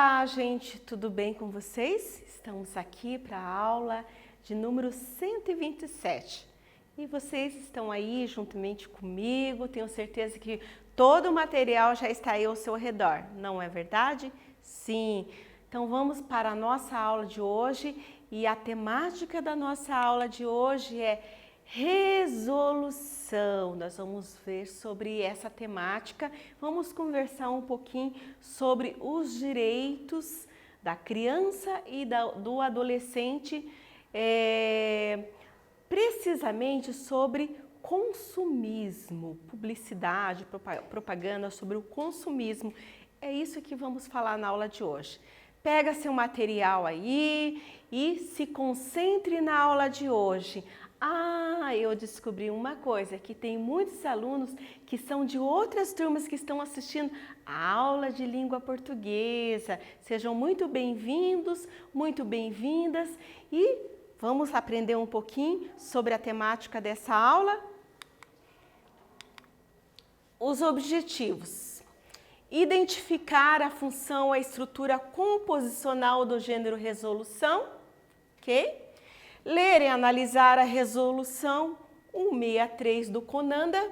Olá, gente, tudo bem com vocês? Estamos aqui para a aula de número 127 e vocês estão aí juntamente comigo. Tenho certeza que todo o material já está aí ao seu redor, não é verdade? Sim! Então vamos para a nossa aula de hoje e a temática da nossa aula de hoje é resolução. Nós vamos ver sobre essa temática, vamos conversar um pouquinho sobre os direitos da criança e do adolescente, precisamente sobre consumismo, publicidade, propaganda sobre o consumismo. É isso que vamos falar na aula de hoje. Pega seu material aí e se concentre na aula de hoje. Eu descobri uma coisa, que tem muitos alunos que são de outras turmas que estão assistindo a aula de língua portuguesa. Sejam muito bem-vindos, muito bem-vindas e vamos aprender um pouquinho sobre a temática dessa aula. Os objetivos. Identificar a função, a estrutura composicional do gênero resolução, ok? Ler e analisar a resolução 163 do CONANDA.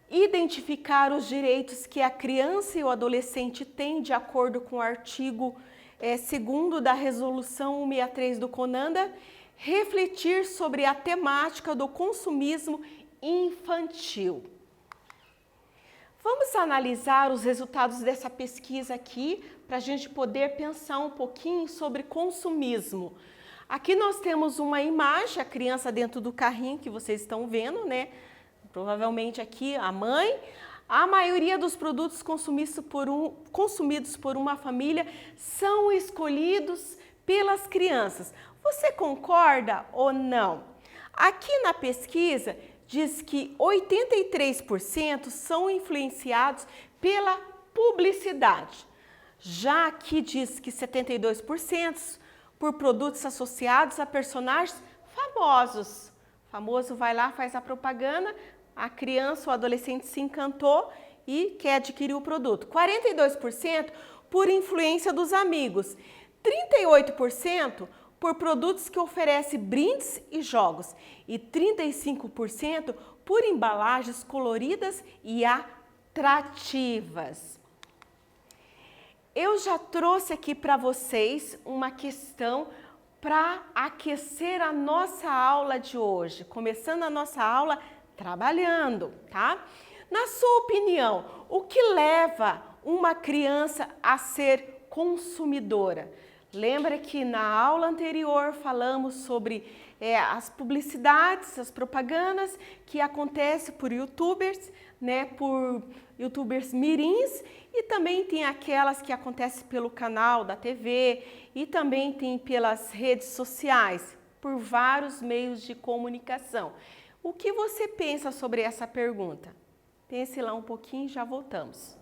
Identificar os direitos que a criança e o adolescente têm de acordo com o artigo 2º da resolução 163 do CONANDA. Refletir sobre a temática do consumismo infantil. Vamos analisar os resultados dessa pesquisa aqui para a gente poder pensar um pouquinho sobre consumismo. Aqui nós temos uma imagem, a criança dentro do carrinho que vocês estão vendo, né? Provavelmente aqui a mãe. A maioria dos produtos consumidos por uma família são escolhidos pelas crianças. Você concorda ou não? Aqui na pesquisa diz que 83% são influenciados pela publicidade. Já aqui diz que 72% por produtos associados a personagens famosos. O famoso vai lá, faz a propaganda, a criança ou adolescente se encantou e quer adquirir o produto. 42% por influência dos amigos. 38% por produtos que oferecem brindes e jogos. E 35% por embalagens coloridas e atrativas. Eu já trouxe aqui para vocês uma questão para aquecer a nossa aula de hoje. Começando a nossa aula trabalhando, tá? Na sua opinião, o que leva uma criança a ser consumidora? Lembra que na aula anterior falamos sobre as publicidades, as propagandas que acontecem por youtubers, né, por youtubers mirins, e também tem aquelas que acontecem pelo canal da TV e também tem pelas redes sociais, por vários meios de comunicação. O que você pensa sobre essa pergunta? Pense lá um pouquinho e já voltamos.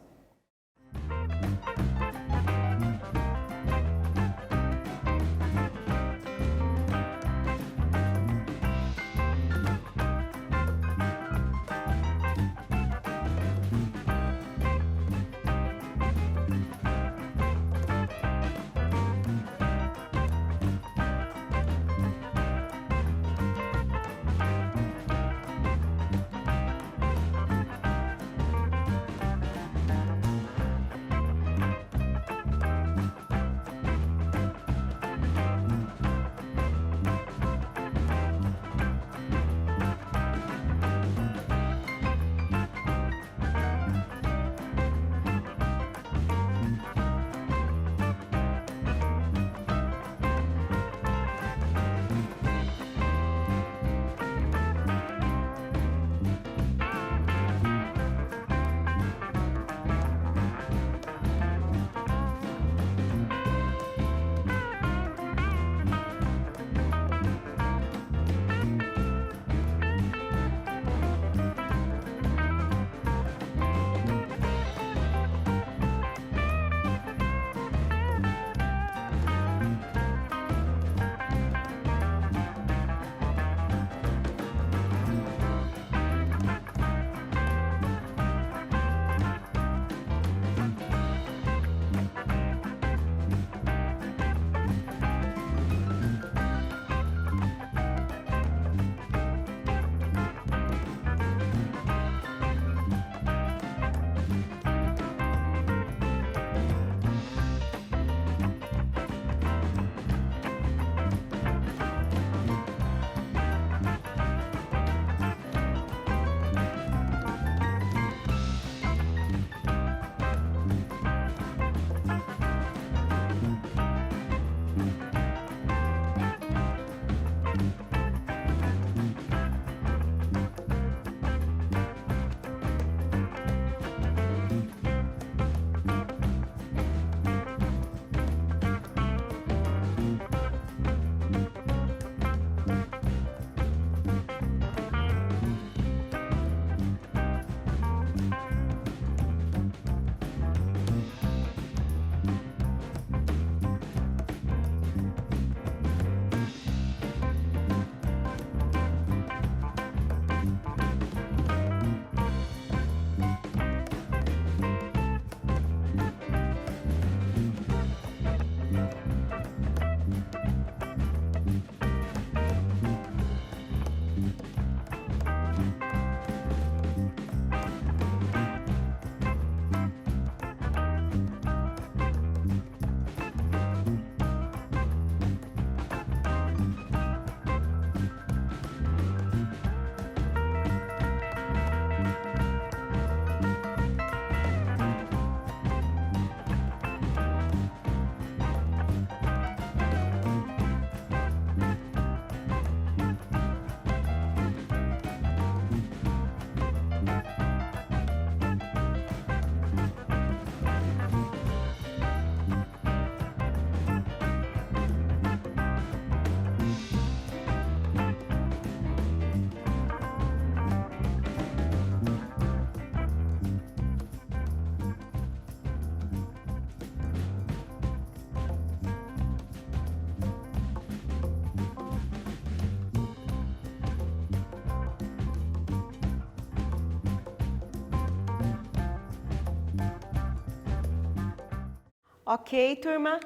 Ok, turma?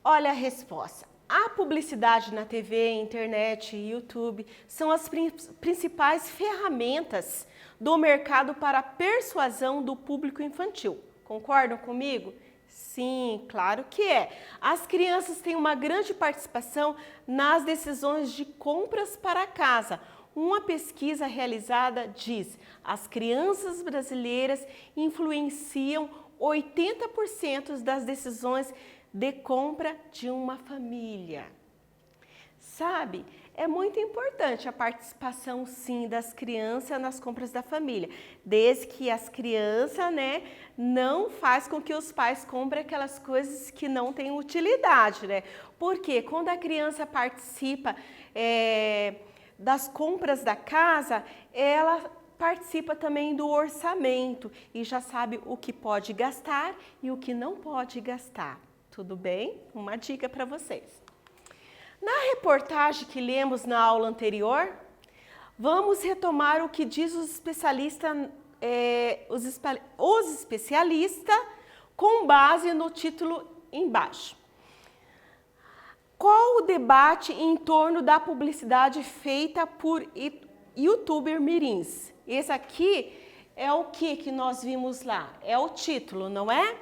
Olha a resposta. A publicidade na TV, internet e YouTube são as principais ferramentas do mercado para a persuasão do público infantil. Concordam comigo? Sim, claro que é. As crianças têm uma grande participação nas decisões de compras para casa. Uma pesquisa realizada diz: as crianças brasileiras influenciam 80% das decisões de compra de uma família. Sabe, é muito importante a participação, sim, das crianças nas compras da família, desde que as crianças, não faz com que os pais comprem aquelas coisas que não têm utilidade, Porque quando a criança participa das compras da casa, ela participa também do orçamento e já sabe o que pode gastar e o que não pode gastar. Tudo bem? Uma dica para vocês. Na reportagem que lemos na aula anterior, vamos retomar o que diz os especialistas com base no título embaixo. Qual o debate em torno da publicidade feita por youtuber mirins? Esse aqui é o que nós vimos lá, é o título, não é?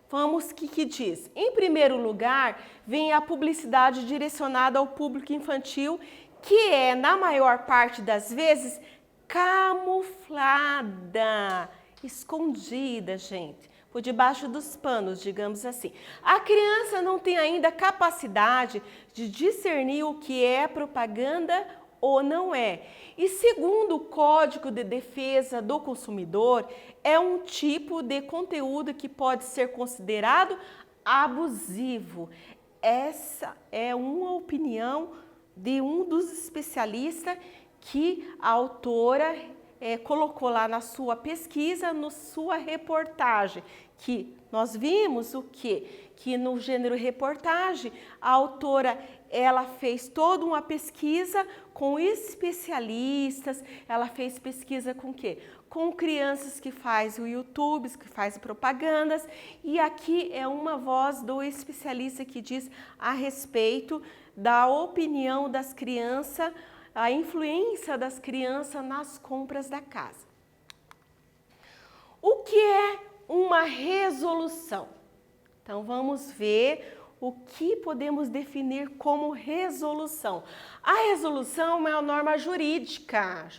Vamos, o que diz? Em primeiro lugar, vem a publicidade direcionada ao público infantil, que é, na maior parte das vezes, camuflada, escondida, gente, por debaixo dos panos, digamos assim. A criança não tem ainda capacidade de discernir o que é propaganda ou não é. E segundo o Código de Defesa do Consumidor, é um tipo de conteúdo que pode ser considerado abusivo. Essa é uma opinião de um dos especialistas que a autora colocou lá na sua pesquisa, na sua reportagem, que nós vimos o quê? Que no gênero reportagem, a autora ela fez toda uma pesquisa com especialistas, ela fez pesquisa com o quê? Com crianças que fazem o YouTube, que fazem propagandas, e aqui é uma voz do especialista que diz a respeito da opinião das crianças, a influência das crianças nas compras da casa. O que é uma resolução? Então vamos ver o que podemos definir como resolução. A resolução é uma norma jurídica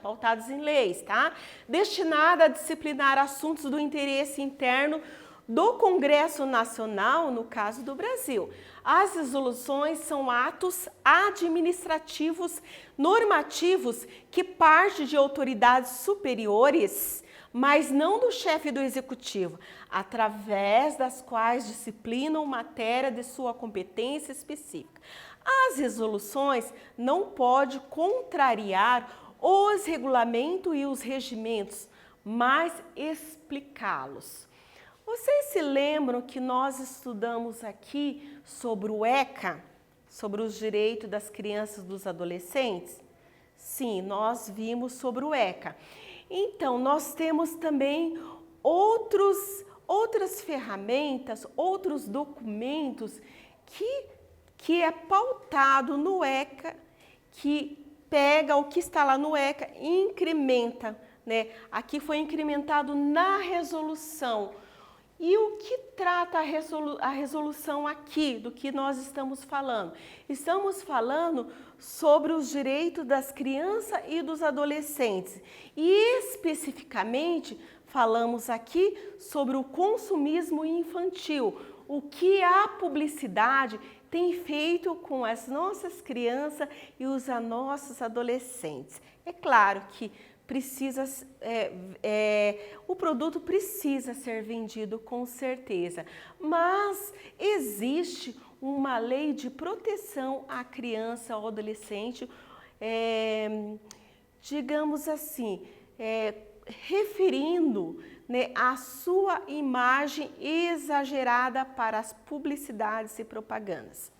pautada em leis, tá? Destinada a disciplinar assuntos do interesse interno do Congresso Nacional, no caso do Brasil. As resoluções são atos administrativos normativos que partem de autoridades superiores, mas não do chefe do executivo, através das quais disciplinam matéria de sua competência específica. As resoluções não podem contrariar os regulamentos e os regimentos, mas explicá-los. Vocês se lembram que nós estudamos aqui sobre o ECA, sobre os direitos das crianças e dos adolescentes? Sim, nós vimos sobre o ECA. Então, nós temos também outras ferramentas, outros documentos que é pautado no ECA, que pega o que está lá no ECA e incrementa, Aqui foi incrementado na resolução. E o que trata a resolução aqui, do que nós estamos falando? Estamos falando sobre os direitos das crianças e dos adolescentes. E especificamente, falamos aqui sobre o consumismo infantil, o que a publicidade tem feito com as nossas crianças e os nossos adolescentes. É claro que o produto precisa ser vendido com certeza, mas existe uma lei de proteção à criança ou adolescente, digamos assim, referindo a sua imagem exagerada para as publicidades e propagandas.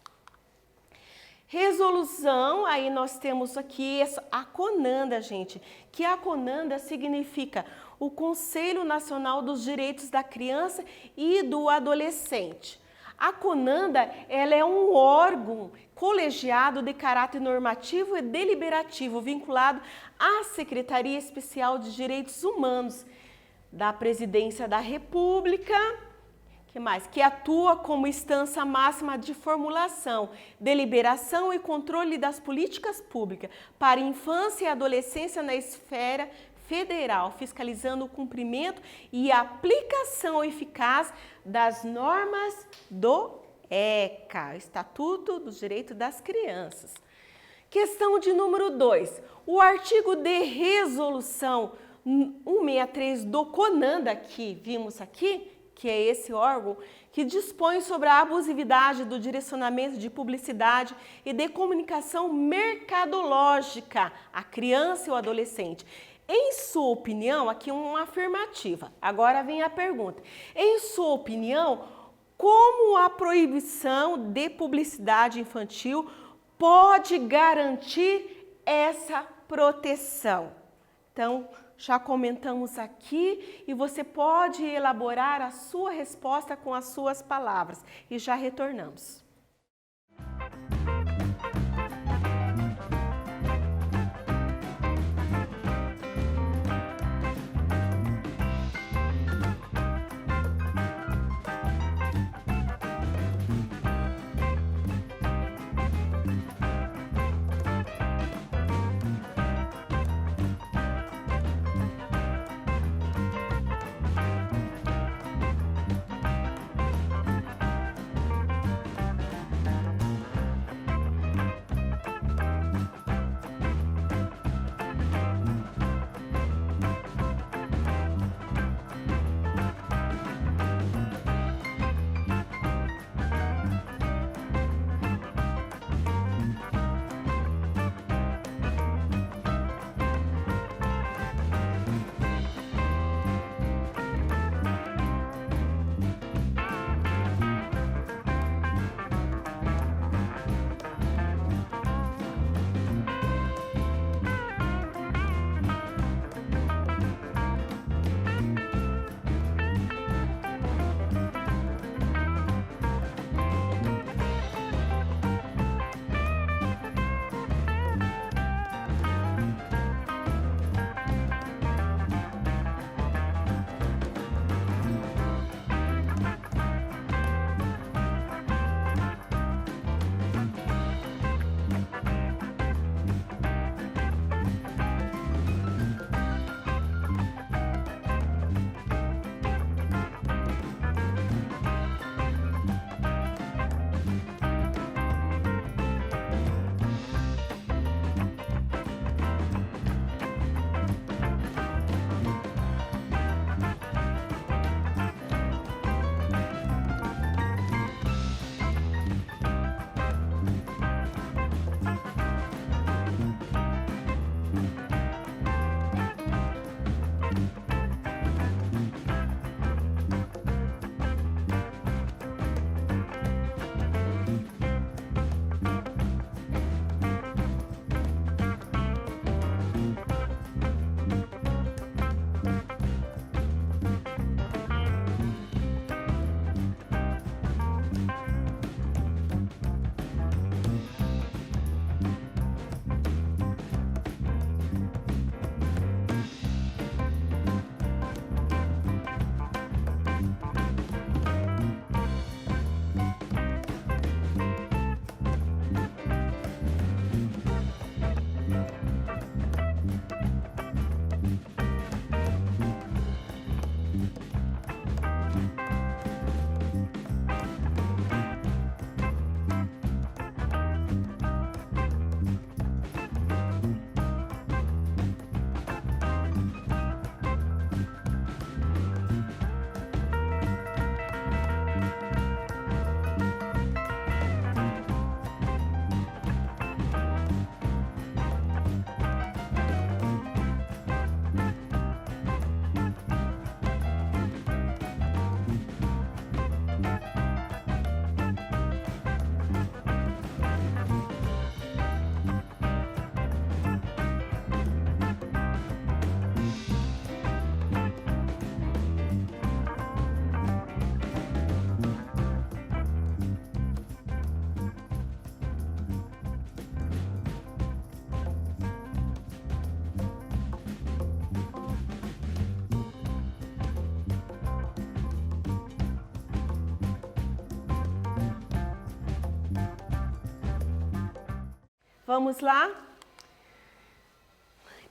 Resolução, aí nós temos aqui a conanda, gente, que a conanda significa o Conselho Nacional dos Direitos da Criança e do Adolescente. A CONANDA, ela é um órgão colegiado de caráter normativo e deliberativo vinculado à Secretaria Especial de Direitos Humanos da Presidência da República, que atua como instância máxima de formulação, deliberação e controle das políticas públicas para infância e adolescência na esfera federal, fiscalizando o cumprimento e aplicação eficaz das normas do ECA, Estatuto dos Direitos das Crianças. Questão de número 2. O artigo de resolução 163 do CONANDA, que vimos aqui, que é esse órgão, que dispõe sobre a abusividade do direcionamento de publicidade e de comunicação mercadológica à criança e ao adolescente. Em sua opinião, aqui uma afirmativa. Agora vem a pergunta. Em sua opinião, como a proibição de publicidade infantil pode garantir essa proteção? Então, já comentamos aqui e você pode elaborar a sua resposta com as suas palavras. E já retornamos. Vamos lá?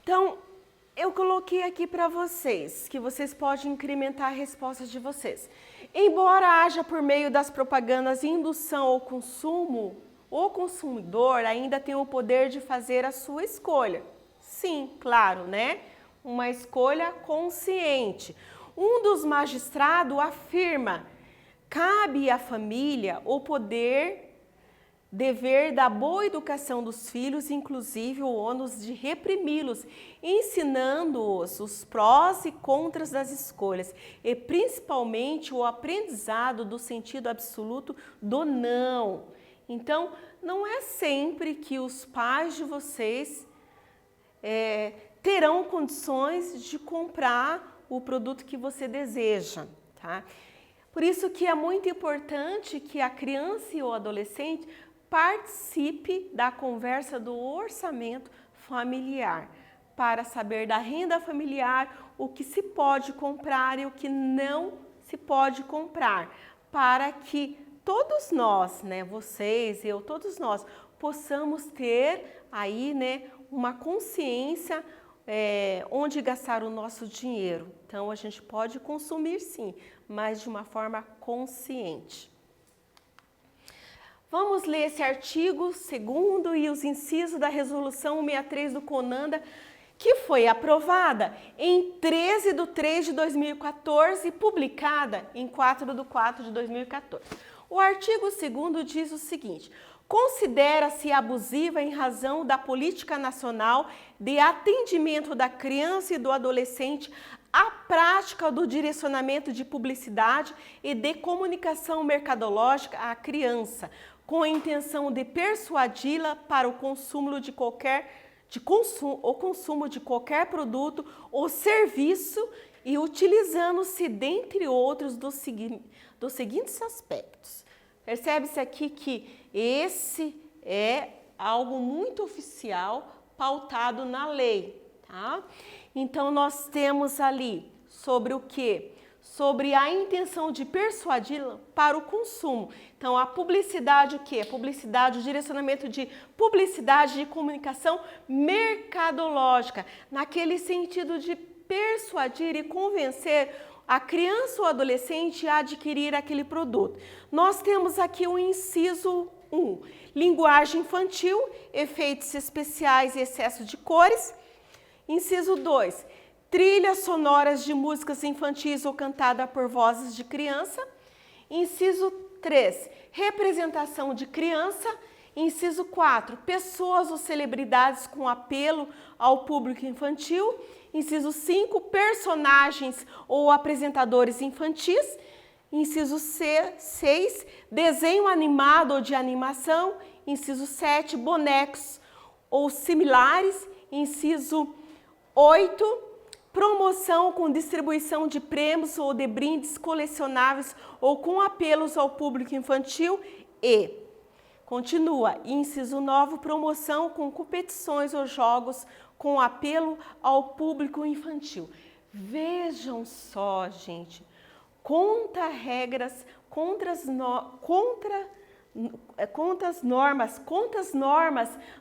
Então, eu coloquei aqui para vocês, que vocês podem incrementar a resposta de vocês. Embora haja por meio das propagandas indução ao consumo, o consumidor ainda tem o poder de fazer a sua escolha. Sim, claro, né? Uma escolha consciente. Um dos magistrados afirma: cabe à família o dever da boa educação dos filhos, inclusive o ônus de reprimi-los, ensinando-os os prós e contras das escolhas e principalmente o aprendizado do sentido absoluto do não. Então, não é sempre que os pais de vocês terão condições de comprar o produto que você deseja, tá? Por isso que é muito importante que a criança e o adolescente participe da conversa do orçamento familiar, para saber da renda familiar, o que se pode comprar e o que não se pode comprar, para que todos nós, né, vocês, eu, todos nós, possamos ter aí, né, uma consciência onde gastar o nosso dinheiro. Então, a gente pode consumir sim, mas de uma forma consciente. Vamos ler esse artigo 2º e os incisos da Resolução 163 do CONANDA, que foi aprovada em 13 de 3 de 2014 e publicada em 4 de 4 de 2014. O artigo 2º diz o seguinte: considera-se abusiva em razão da política nacional de atendimento da criança e do adolescente a prática do direcionamento de publicidade e de comunicação mercadológica à criança, com a intenção de persuadi-la para o consumo de qualquer produto ou serviço e utilizando-se, dentre outros, dos seguintes aspectos. Percebe-se aqui que esse é algo muito oficial, pautado na lei, tá? Então, nós temos ali sobre o quê? Sobre a intenção de persuadi-la para o consumo. Então, a publicidade, o quê? Publicidade, o direcionamento de publicidade de comunicação mercadológica, naquele sentido de persuadir e convencer a criança ou adolescente a adquirir aquele produto. Nós temos aqui o inciso 1, linguagem infantil, efeitos especiais e excesso de cores. Inciso 2, trilhas sonoras de músicas infantis ou cantada por vozes de criança. Inciso 3, representação de criança. Inciso 4, pessoas ou celebridades com apelo ao público infantil. Inciso 5, personagens ou apresentadores infantis. Inciso 6, desenho animado ou de animação. Inciso 7, bonecos ou similares. Inciso 8, promoção com distribuição de prêmios ou de brindes colecionáveis ou com apelos ao público infantil. E, continua, inciso 9, promoção com competições ou jogos com apelo ao público infantil. Vejam só, gente, quantas normas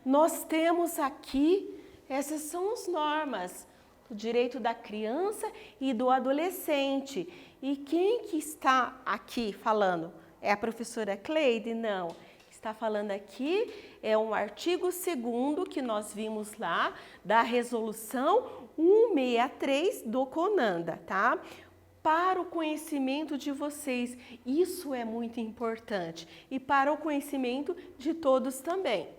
nós temos aqui. Essas são as normas do direito da criança e do adolescente. E quem que está aqui falando? É a professora Cleide? Não. Está falando aqui é um artigo 2º que nós vimos lá da Resolução 163 do CONANDA, tá? Para o conhecimento de vocês, isso é muito importante. E para o conhecimento de todos também.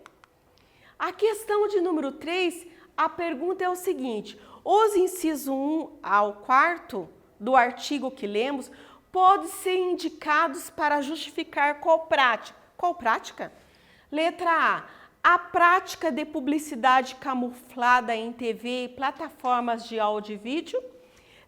A questão de número 3, a pergunta é o seguinte: os incisos 1 ao 4 do artigo que lemos podem ser indicados para justificar qual prática? Qual prática? Letra A prática de publicidade camuflada em TV e plataformas de áudio e vídeo.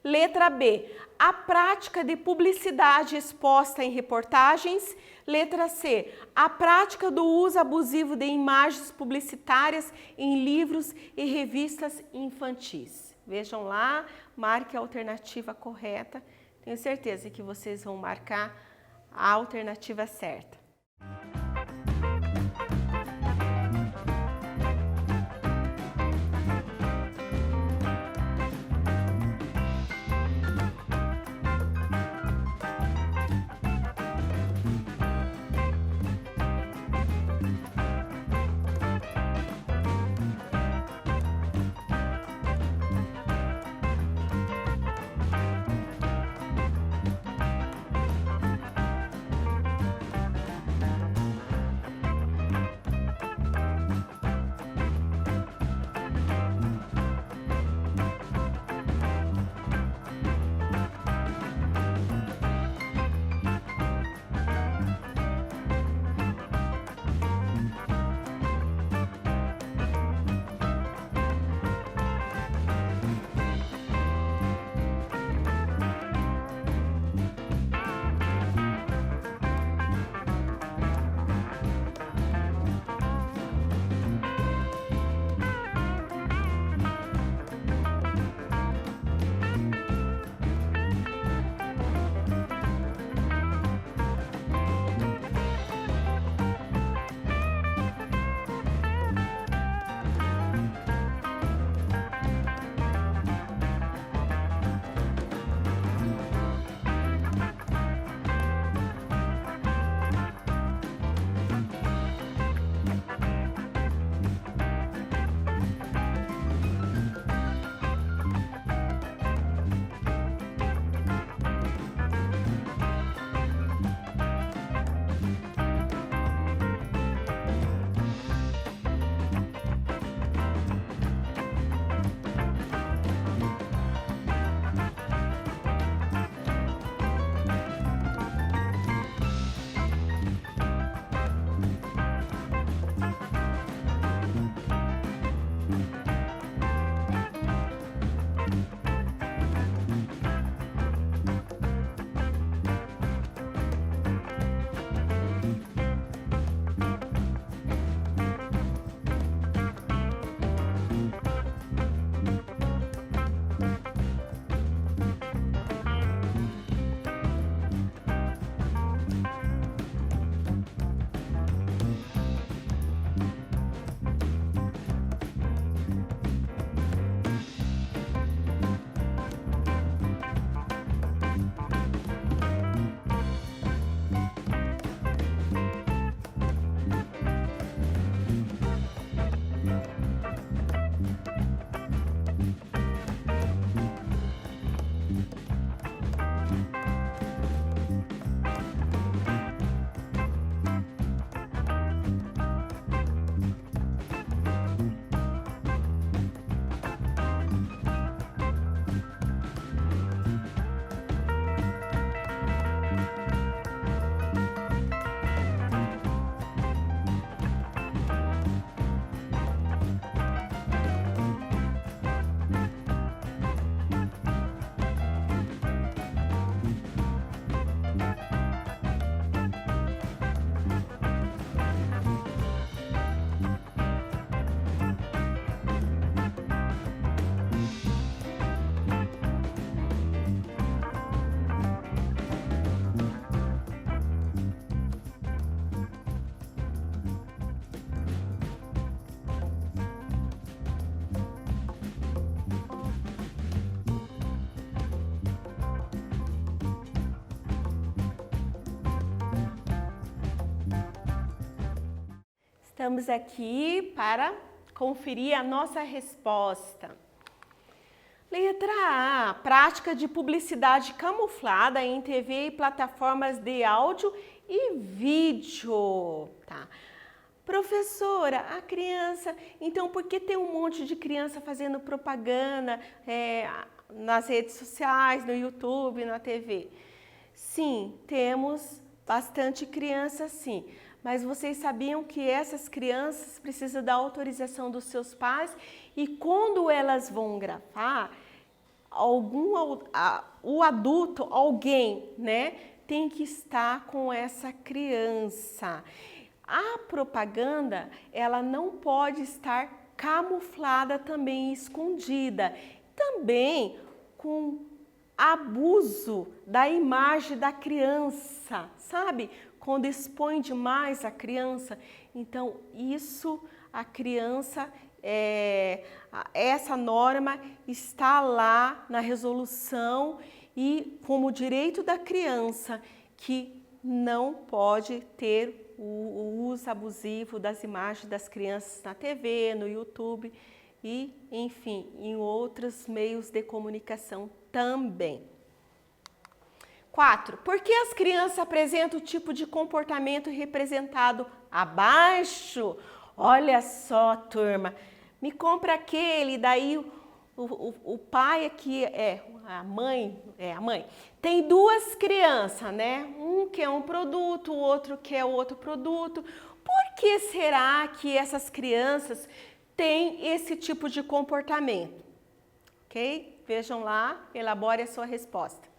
Letra B, a prática de publicidade exposta em reportagens. Letra C, a prática do uso abusivo de imagens publicitárias em livros e revistas infantis. Vejam lá, marque a alternativa correta. Tenho certeza que vocês vão marcar a alternativa certa. Estamos aqui para conferir a nossa resposta. Letra A, prática de publicidade camuflada em TV e plataformas de áudio e vídeo. Tá. Professora, a criança, então por que tem um monte de criança fazendo propaganda nas redes sociais, no YouTube, na TV? Sim, temos bastante criança sim, mas vocês sabiam que essas crianças precisam da autorização dos seus pais e quando elas vão gravar, o adulto, alguém, né, tem que estar com essa criança. A propaganda, ela não pode estar camuflada também, escondida. Também com abuso da imagem da criança, sabe? Quando expõe demais a criança. Então, isso a criança, essa norma está lá na resolução e como direito da criança que não pode ter o uso abusivo das imagens das crianças na TV, no YouTube e, enfim, em outros meios de comunicação também. 4. Por que as crianças apresentam o tipo de comportamento representado abaixo? Olha só, turma, me compra aquele, daí o pai aqui, a mãe, tem duas crianças, né? Um quer um produto, o outro quer outro produto. Por que será que essas crianças têm esse tipo de comportamento? Ok? Vejam lá, elabore a sua resposta.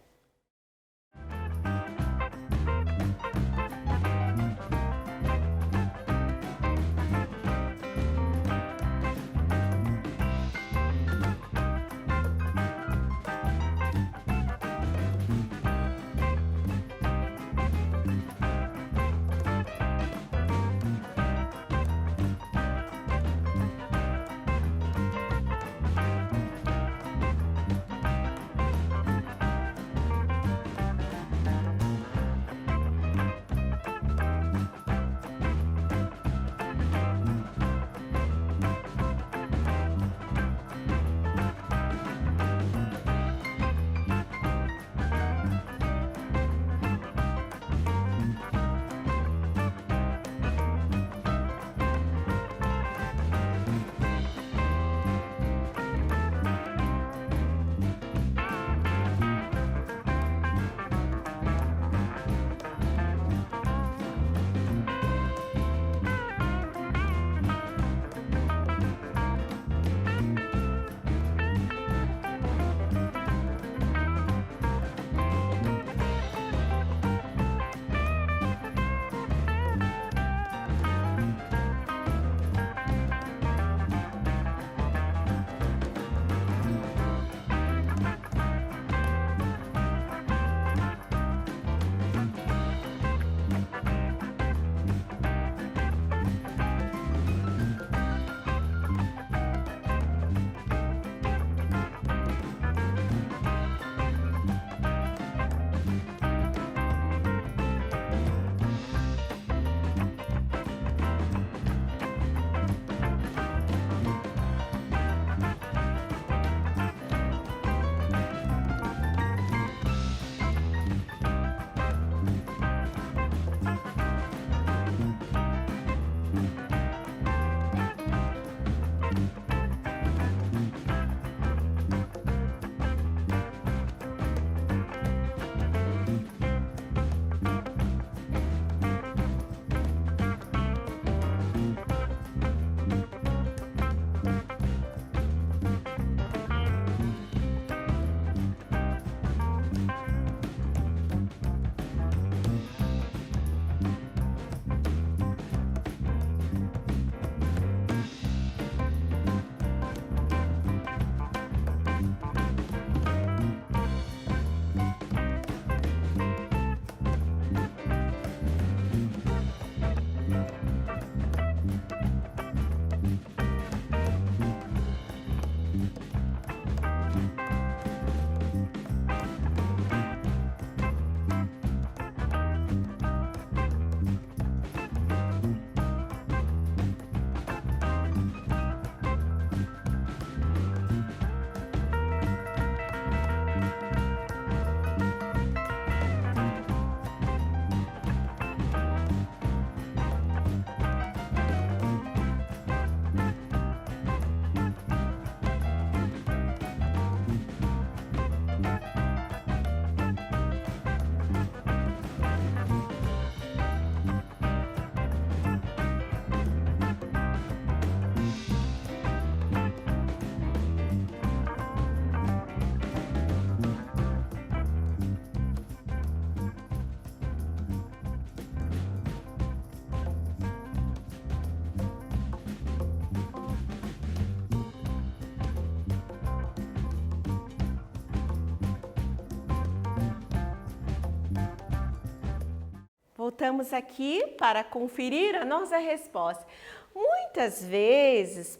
Voltamos aqui para conferir a nossa resposta. Muitas vezes,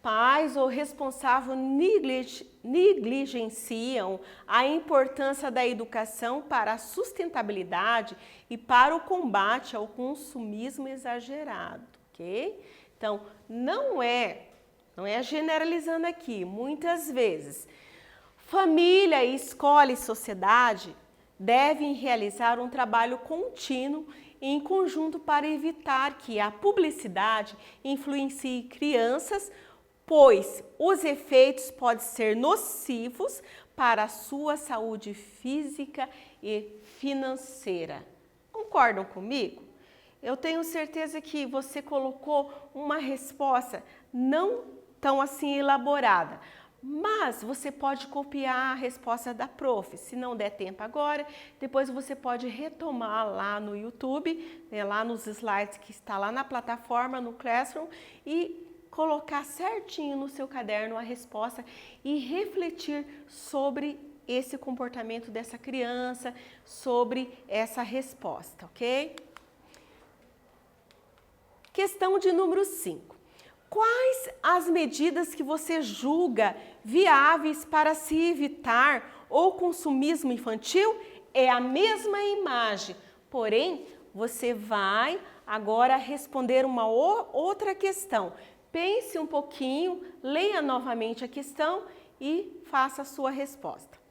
pais ou responsáveis negligenciam a importância da educação para a sustentabilidade e para o combate ao consumismo exagerado, ok? Então, não é generalizando aqui, muitas vezes, família, escola e sociedade devem realizar um trabalho contínuo em conjunto para evitar que a publicidade influencie crianças, pois os efeitos podem ser nocivos para a sua saúde física e financeira. Concordam comigo? Eu tenho certeza que você colocou uma resposta não tão assim elaborada, mas você pode copiar a resposta da prof. Se não der tempo agora, depois você pode retomar lá no YouTube, né, lá nos slides que está lá na plataforma, no Classroom, e colocar certinho no seu caderno a resposta e refletir sobre esse comportamento dessa criança, sobre essa resposta, ok? Questão de número 5. Quais as medidas que você julga viáveis para se evitar o consumismo infantil? É a mesma imagem, porém, você vai agora responder uma outra questão. Pense um pouquinho, leia novamente a questão e faça a sua resposta.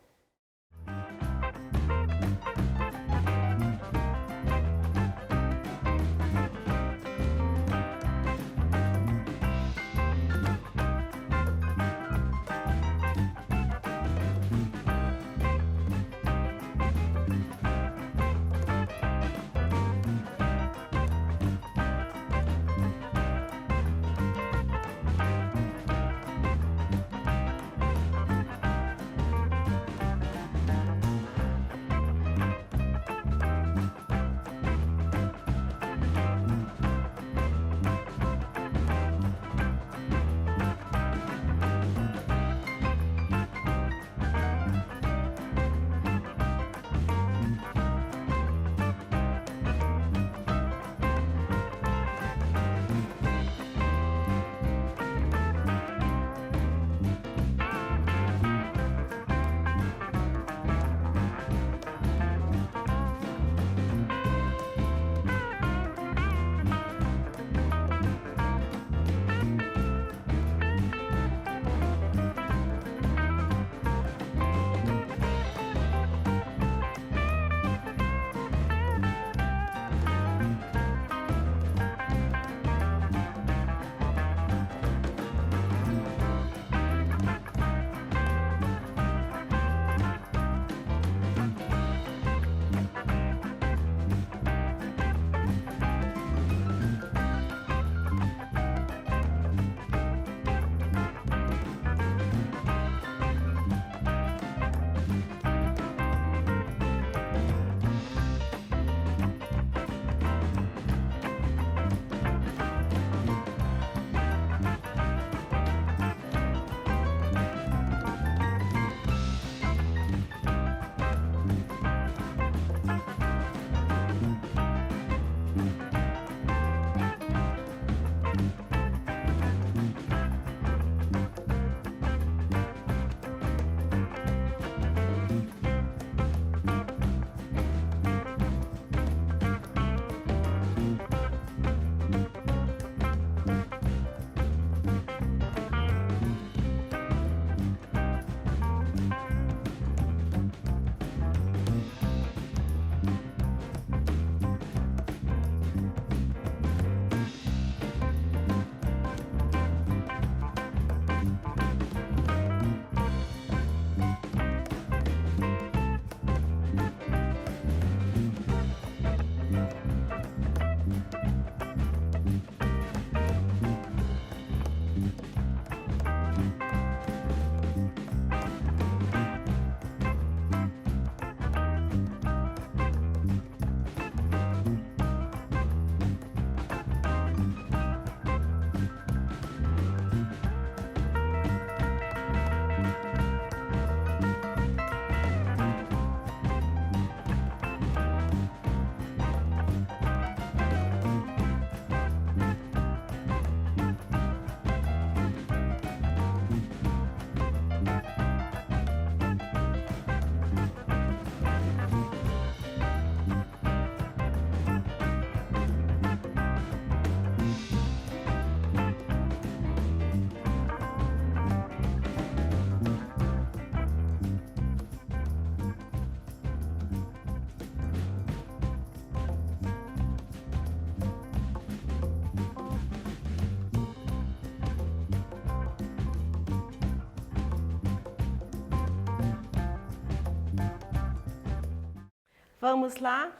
Vamos lá?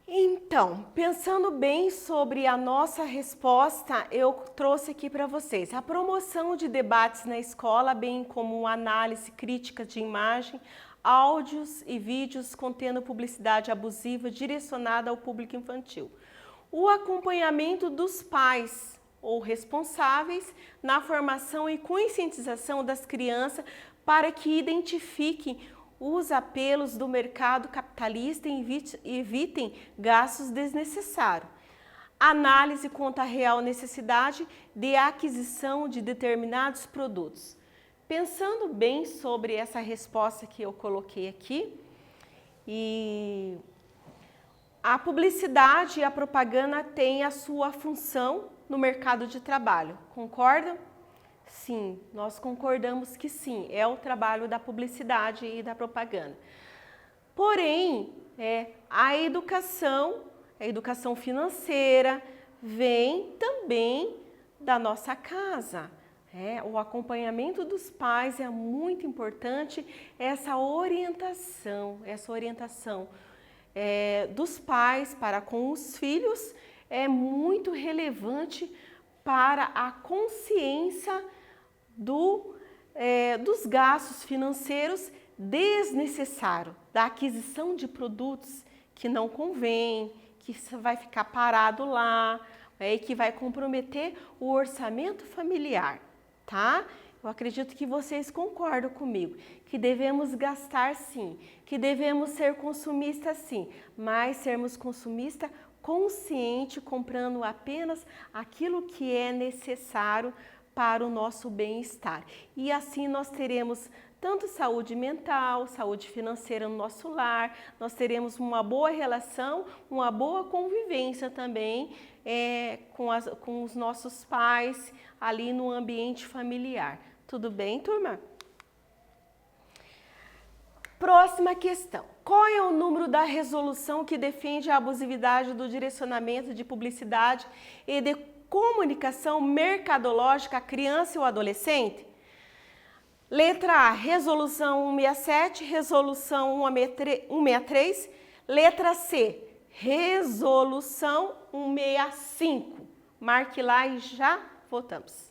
Então, pensando bem sobre a nossa resposta, eu trouxe aqui para vocês a promoção de debates na escola, bem como análise crítica de imagem, áudios e vídeos contendo publicidade abusiva direcionada ao público infantil. O acompanhamento dos pais ou responsáveis na formação e conscientização das crianças para que identifiquem os apelos do mercado capitalista e evitem gastos desnecessários. Análise quanto à real necessidade de aquisição de determinados produtos. Pensando bem sobre essa resposta que eu coloquei aqui, e a publicidade e a propaganda têm a sua função no mercado de trabalho, concordam? Sim, nós concordamos que sim, é o trabalho da publicidade e da propaganda. Porém, a educação financeira vem também da nossa casa. O acompanhamento dos pais é muito importante, essa orientação dos pais para com os filhos é muito relevante para a consciência dos gastos financeiros desnecessários, da aquisição de produtos que não convém, que vai ficar parado lá, e que vai comprometer o orçamento familiar, tá? Eu acredito que vocês concordam comigo, que devemos gastar sim, que devemos ser consumistas sim, mas sermos consumistas consciente, comprando apenas aquilo que é necessário para o nosso bem-estar. E assim nós teremos tanto saúde mental, saúde financeira no nosso lar, nós teremos uma boa relação, uma boa convivência também com os nossos pais ali no ambiente familiar. Tudo bem, turma? Próxima questão. Qual é o número da resolução que defende a abusividade do direcionamento de publicidade e de comunicação mercadológica à criança e ao adolescente? Letra A, resolução 167, resolução 163. Letra C, resolução 165. Marque lá e já votamos.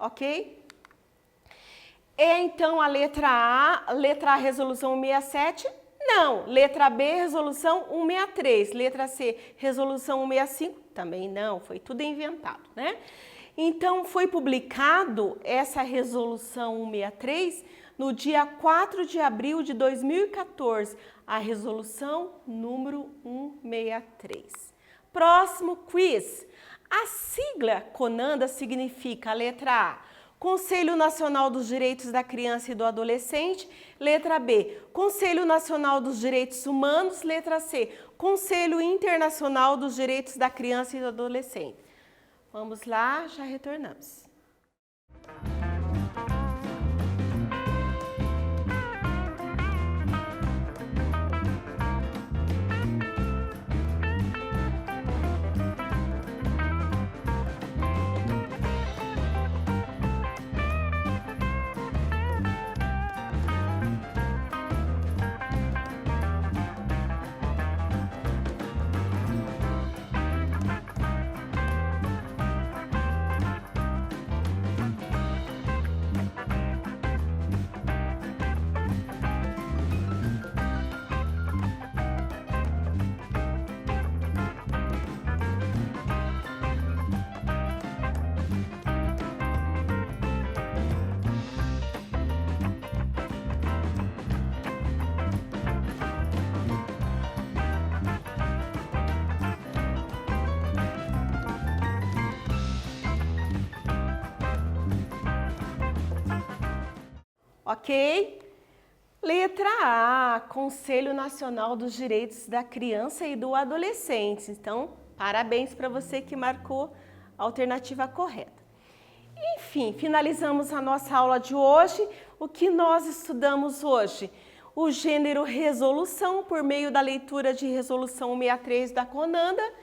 Ok? Então, a letra A, resolução 167? Não. Letra B, resolução 163. Letra C, resolução 165? Também não, foi tudo inventado, né? Então, foi publicado essa resolução 163 no dia 4 de abril de 2014, a resolução número 163. Próximo quiz. A sigla CONANDA significa, letra A, Conselho Nacional dos Direitos da Criança e do Adolescente. Letra B, Conselho Nacional dos Direitos Humanos. Letra C, Conselho Internacional dos Direitos da Criança e do Adolescente. Vamos lá, já retornamos. ok? Letra A, Conselho Nacional dos Direitos da Criança e do Adolescente. Então, parabéns para você que marcou a alternativa correta. Enfim, finalizamos a nossa aula de hoje. O que nós estudamos hoje? O gênero resolução, por meio da leitura de Resolução 63 da CONANDA.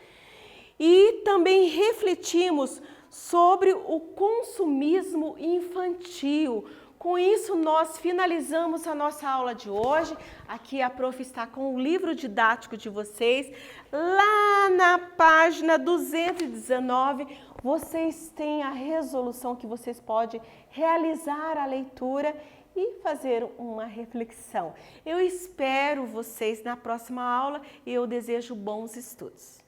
E também refletimos sobre o consumismo infantil. Com isso, nós finalizamos a nossa aula de hoje. Aqui a prof está com o livro didático de vocês. Lá na página 219, vocês têm a resolução que vocês podem realizar a leitura e fazer uma reflexão. Eu espero vocês na próxima aula e eu desejo bons estudos.